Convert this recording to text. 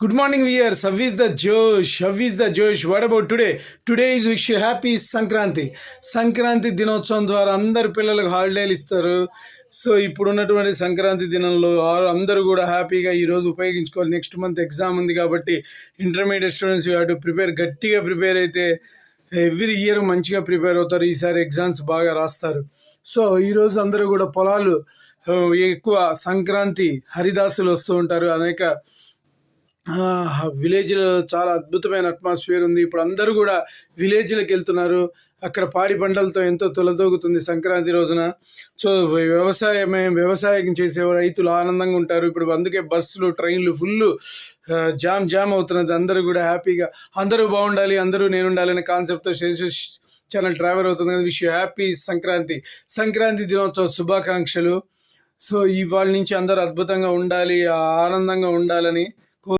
Good morning, viewers. How is the Josh? How is the Josh? What about today? Today is wish you happy Sankranti. Sankranti దినోత్సవం ద్వారా అందరు పిల్లలకు హాలిడేలు ఇస్తారు. So ఇప్పుడున్నటువంటి సంక్రాంతి దినంలో అందరూ కూడా హ్యాపీగా ఈరోజు ఉపయోగించుకోవాలి. నెక్స్ట్ మంత్ ఎగ్జామ్ ఉంది కాబట్టి intermediate students you have to prepare. గట్టిగా ప్రిపేర్ అయితే ఎవ్రీ ఇయర్ మంచిగా ప్రిపేర్ అవుతారు. ఈసారి ఎగ్జామ్స్ బాగా రాస్తారు. సో ఈరోజు అందరూ కూడా పొలాలు ఎక్కువ సంక్రాంతి హరిదాసులు వస్తూ ఉంటారు. అనేక విలేజ్లో చాలా అద్భుతమైన అట్మాస్ఫియర్ ఉంది. ఇప్పుడు అందరూ కూడా విలేజ్లకు వెళ్తున్నారు. అక్కడ పాడి పంటలతో ఎంతో తొలతూగుతుంది సంక్రాంతి రోజున. సో వ్యవసాయం చేసే రైతులు ఆనందంగా ఉంటారు. ఇప్పుడు అందుకే బస్సులు ట్రైన్లు ఫుల్ జామ్ అవుతున్నది. అందరూ కూడా హ్యాపీగా అందరూ బాగుండాలి, అందరూ నేనుండాలి అనే కాన్సెప్ట్తో ఛానల్ ట్రావెల్ అవుతుంది. విష్ యూ హ్యాపీ సంక్రాంతి దినోత్సవ శుభాకాంక్షలు. సో ఇవాళ నుంచి అందరూ అద్భుతంగా ఉండాలి, ఆనందంగా ఉండాలని